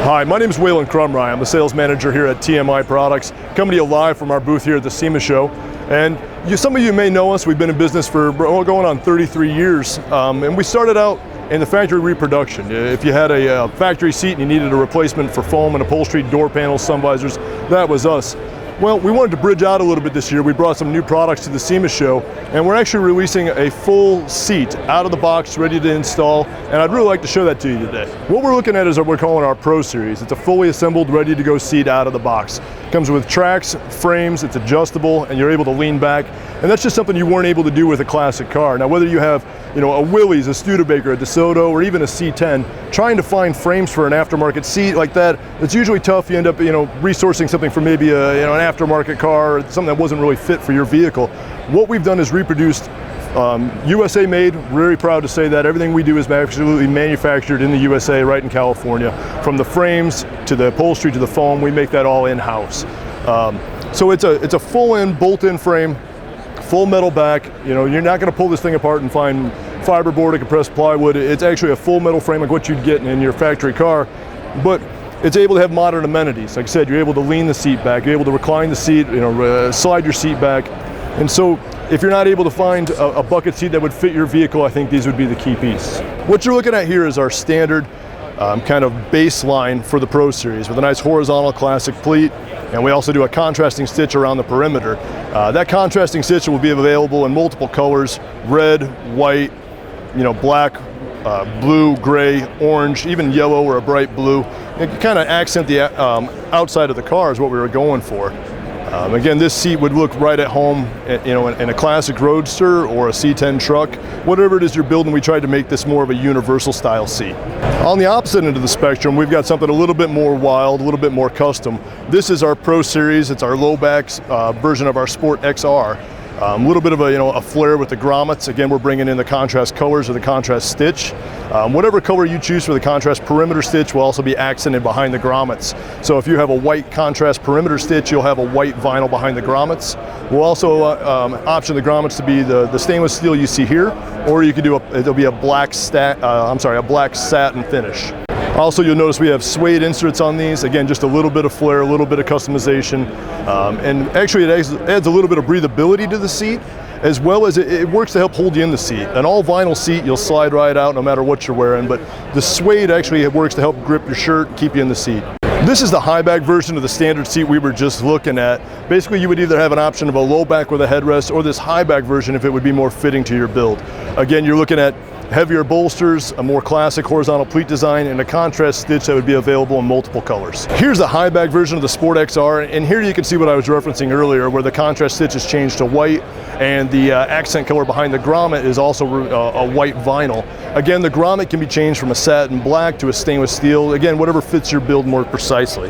Hi, my name is Waylon Crumry. I'm the sales manager here at TMI Products, coming to you live from our booth here at the SEMA show. And some of you may know us. We've been in business for going on 33 years, and we started out in the factory reproduction. If you had a factory seat and you needed a replacement for foam and upholstery, door panels, sun visors, that was us. Well, we wanted to bridge out a little bit this year. We brought some new products to the SEMA show, and we're actually releasing a full seat out of the box, ready to install, and I'd really like to show that to you today. What we're looking at is what we're calling our Pro Series. It's a fully assembled, ready to go seat out of the box. Comes with tracks, frames, it's adjustable, and you're able to lean back, and that's just something you weren't able to do with a classic car. Now, whether you have a Willys, a Studebaker, a DeSoto, or even a C10, trying to find frames for an aftermarket seat like that, it's usually tough. You end up resourcing something for maybe an aftermarket car, or something that wasn't really fit for your vehicle. What we've done is reproduced USA made. Very proud to say that. Everything we do is absolutely manufactured in the USA, right in California. From the frames to the upholstery to the foam, we make that all in-house. So it's a full-in, bolt-in frame, full metal back. You're not going to pull this thing apart and find fiberboard or compressed plywood. It's actually a full metal frame like what you'd get in your factory car, but it's able to have modern amenities. Like I said, you're able to lean the seat back, you're able to recline the seat, slide your seat back. And so if you're not able to find a bucket seat that would fit your vehicle, I think these would be the key piece. What you're looking at here is our standard kind of baseline for the Pro Series with a nice horizontal classic pleat, and we also do a contrasting stitch around the perimeter. That contrasting stitch will be available in multiple colors: red, white, black, blue, gray, orange, even yellow or a bright blue. It can kind of accent the outside of the car is what we were going for. Again, this seat would look right at home, in a classic roadster or a C10 truck. Whatever it is you're building, we tried to make this more of a universal style seat. On the opposite end of the spectrum, we've got something a little bit more wild, a little bit more custom. This is our Pro Series. It's our low back version of our Sport XR. A little bit of a flare with the grommets. Again, we're bringing in the contrast colors or the contrast stitch. Whatever color you choose for the contrast perimeter stitch will also be accented behind the grommets. So if you have a white contrast perimeter stitch, you'll have a white vinyl behind the grommets. We'll also option the grommets to be the stainless steel you see here, or you could do it'll be a black satin finish. Also, you'll notice we have suede inserts on these. Again, just a little bit of flair, a little bit of customization. And actually it adds a little bit of breathability to the seat, as well as it works to help hold you in the seat. An all vinyl seat, you'll slide right out no matter what you're wearing, but the suede actually works to help grip your shirt and keep you in the seat. This is the high back version of the standard seat we were just looking at. Basically, you would either have an option of a low back with a headrest or this high back version if it would be more fitting to your build. Again, you're looking at heavier bolsters, a more classic horizontal pleat design, and a contrast stitch that would be available in multiple colors. Here's a high back version of the Sport XR, and here you can see what I was referencing earlier, where the contrast stitch is changed to white, and the accent color behind the grommet is also a white vinyl. Again, the grommet can be changed from a satin black to a stainless steel. Again, whatever fits your build more precisely.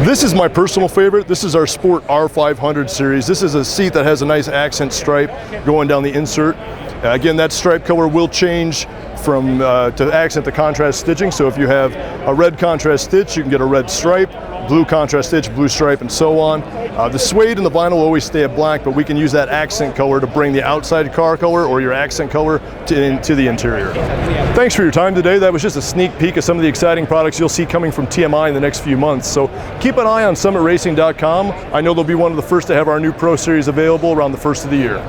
This is my personal favorite. This is our Sport R500 series. This is a seat that has a nice accent stripe going down the insert. Again, that stripe color will change from to accent the contrast stitching. So if you have a red contrast stitch, you can get a red stripe, blue contrast stitch, blue stripe, and so on. The suede and the vinyl will always stay at black, but we can use that accent color to bring the outside car color or your accent color into the interior. Thanks for your time today. That was just a sneak peek of some of the exciting products you'll see coming from TMI in the next few months. So keep an eye on summitracing.com. I know they'll be one of the first to have our new Pro Series available around the first of the year.